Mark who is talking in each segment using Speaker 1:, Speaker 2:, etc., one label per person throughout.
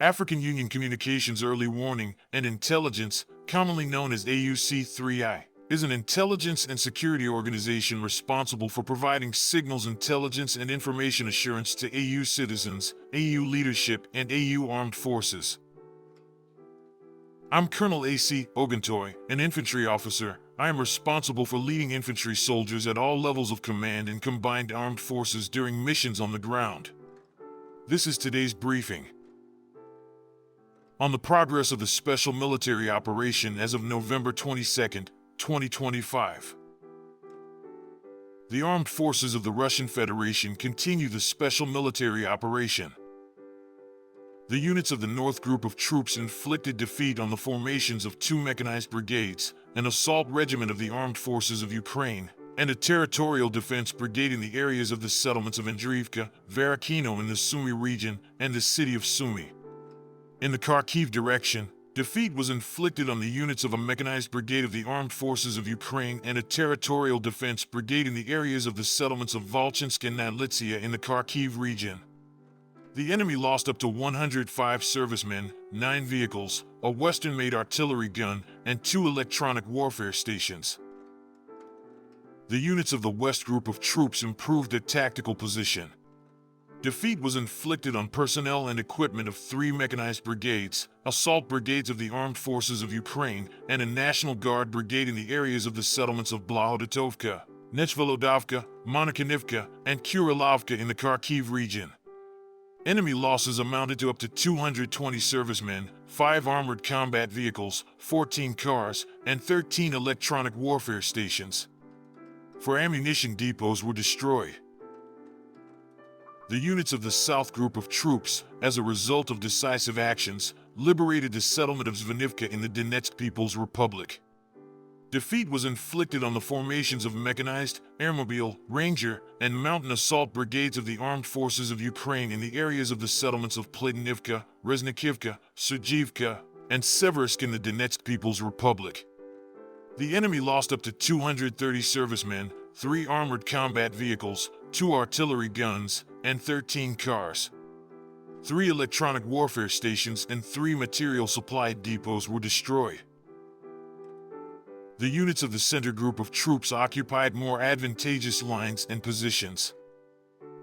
Speaker 1: African Union Communications Early Warning and Intelligence, commonly known as AUC3I, is an intelligence and security organization responsible for providing signals intelligence and information assurance to AU citizens, AU leadership, and AU armed forces. I'm Colonel A.C. Oguntoye, an infantry officer. I am responsible for leading infantry soldiers at all levels of command in combined armed forces during missions on the ground. This is today's briefing. On the progress of the special military operation as of November 22, 2025. The armed forces of the Russian Federation continue the special military operation. The units of the North Group of troops inflicted defeat on the formations of 2 mechanized brigades, an assault regiment of the Armed Forces of Ukraine, and a territorial defense brigade in the areas of the settlements of Andriivka, Varakino in the Sumy region, and the city of Sumy. In the Kharkiv direction, defeat was inflicted on the units of a mechanized brigade of the Armed Forces of Ukraine and a territorial defense brigade in the areas of the settlements of Volchansk and Nadlitsia in the Kharkiv region. The enemy lost up to 105 servicemen, 9 vehicles, a Western-made artillery gun, and 2 electronic warfare stations. The units of the West Group of troops improved their tactical position. Defeat was inflicted on personnel and equipment of 3 mechanized brigades, assault brigades of the Armed Forces of Ukraine, and a National Guard brigade in the areas of the settlements of Blahodatovka, Nechvolodovka, Monokonivka, and Kurilovka in the Kharkiv region. Enemy losses amounted to up to 220 servicemen, 5 armored combat vehicles, 14 cars, and 13 electronic warfare stations. 4 ammunition depots were destroyed. The units of the South Group of troops, as a result of decisive actions, liberated the settlement of Zvanivka in the Donetsk People's Republic. Defeat was inflicted on the formations of mechanized, airmobile, ranger, and mountain assault brigades of the Armed Forces of Ukraine in the areas of the settlements of Plitnivka, Reznikivka, Sergivka, and Seversk in the Donetsk People's Republic. The enemy lost up to 230 servicemen, 3 armored combat vehicles, 2 artillery guns, and 13 cars. 3 electronic warfare stations and 3 material supply depots were destroyed. The units of the Center Group of troops occupied more advantageous lines and positions.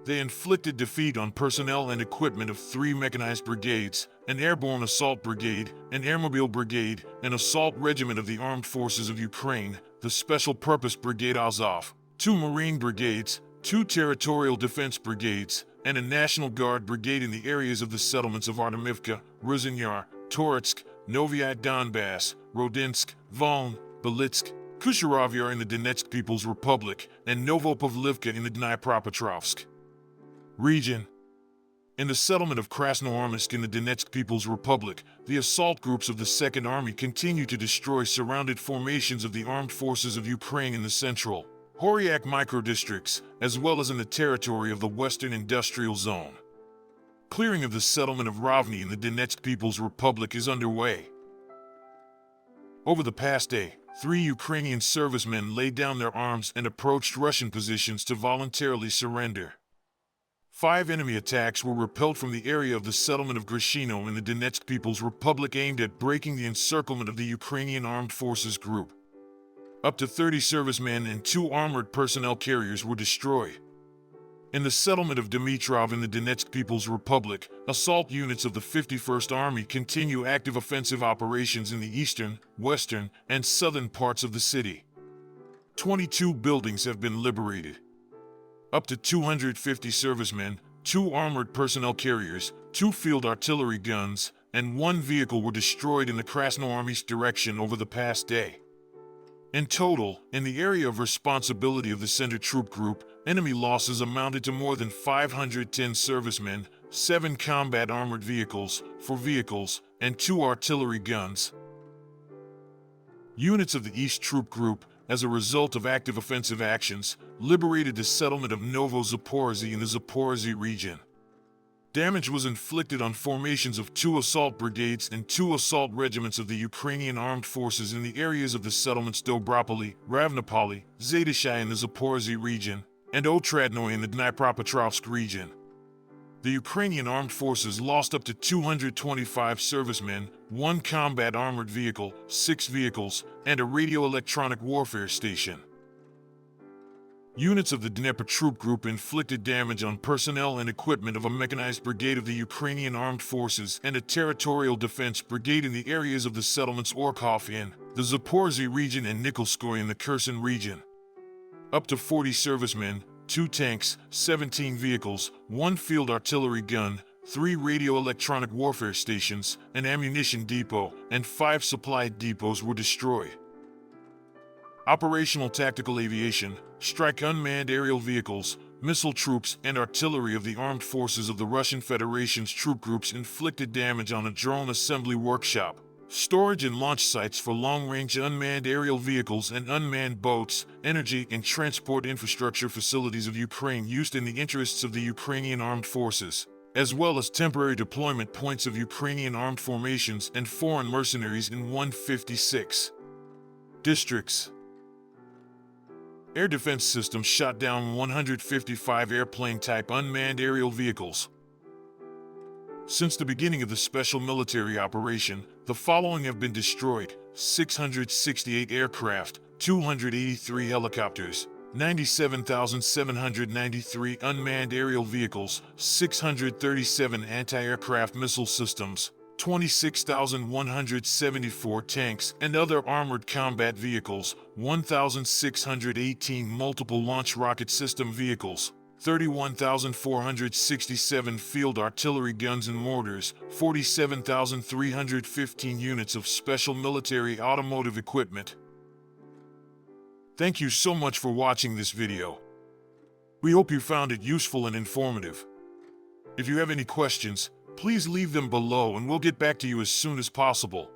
Speaker 1: They inflicted defeat on personnel and equipment of 3 mechanized brigades, an airborne assault brigade, an airmobile brigade, an assault regiment of the Armed Forces of Ukraine, the Special Purpose Brigade Azov, 2 Marine brigades, 2 territorial defense brigades, and a National Guard brigade in the areas of the settlements of Artemivka, Ruzynyar, Toretsk, Novyi Donbass, Rodinsk, Volyn, Belitsk, Kusharovyar in the Donetsk People's Republic, and Novopavlivka in the Dnipropetrovsk region. In the settlement of Krasnoarmysk in the Donetsk People's Republic, the assault groups of the Second Army continue to destroy surrounded formations of the Armed Forces of Ukraine in the central Horyak microdistricts, as well as in the territory of the Western Industrial Zone. Clearing of the settlement of Rovny in the Donetsk People's Republic is underway. Over the past day, 3 Ukrainian servicemen laid down their arms and approached Russian positions to voluntarily surrender. 5 enemy attacks were repelled from the area of the settlement of Grishino in the Donetsk People's Republic aimed at breaking the encirclement of the Ukrainian Armed Forces Group. Up to 30 servicemen and 2 armored personnel carriers were destroyed. In the settlement of Dmitrov in the Donetsk People's Republic, assault units of the 51st Army continue active offensive operations in the eastern, western, and southern parts of the city. 22 buildings have been liberated. Up to 250 servicemen, 2 armored personnel carriers, 2 field artillery guns, and 1 vehicle were destroyed in the Krasnoarmysk direction over the past day. In total, in the area of responsibility of the Center Troop Group, enemy losses amounted to more than 510 servicemen, 7 combat armored vehicles, 4 vehicles, and 2 artillery guns. Units of the East Troop Group, as a result of active offensive actions, liberated the settlement of Novo Zaporizhzhia in the Zaporizhzhia region. Damage was inflicted on formations of 2 assault brigades and 2 assault regiments of the Ukrainian Armed Forces in the areas of the settlements Dobropoli, Ravnopoli, Zaydishai in the Zaporizhzhia region, and Otradnoy in the Dnipropetrovsk region. The Ukrainian armed forces lost up to 225 servicemen, 1 combat armored vehicle, 6 vehicles, and a radio-electronic warfare station. Units of the Dnepr troop group inflicted damage on personnel and equipment of a mechanized brigade of the Ukrainian armed forces and a territorial defense brigade in the areas of the settlements Orkhov in the Zaporizhzhia region and Nikolskoye in the Kherson region. Up to 40 servicemen, 2 tanks, 17 vehicles, 1 field artillery gun, 3 radio-electronic warfare stations, an ammunition depot, and 5 supply depots were destroyed. Operational tactical aviation, strike unmanned aerial vehicles, missile troops, and artillery of the armed forces of the Russian Federation's troop groups inflicted damage on a drone assembly workshop, storage and launch sites for long-range unmanned aerial vehicles and unmanned boats, energy and transport infrastructure facilities of Ukraine used in the interests of the Ukrainian armed forces, as well as temporary deployment points of Ukrainian armed formations and foreign mercenaries in 156 districts. Air defense systems shot down 155 airplane-type unmanned aerial vehicles. Since the beginning of the special military operation, the following have been destroyed: 668 aircraft, 283 helicopters, 97,793 unmanned aerial vehicles, 637 anti-aircraft missile systems, 26,174 tanks and other armored combat vehicles, 1,618 multiple launch rocket system vehicles, 31,467 field artillery guns and mortars, 47,315 units of special military automotive equipment. Thank you so much for watching this video. We hope you found it useful and informative. If you have any questions, please leave them below and we'll get back to you as soon as possible.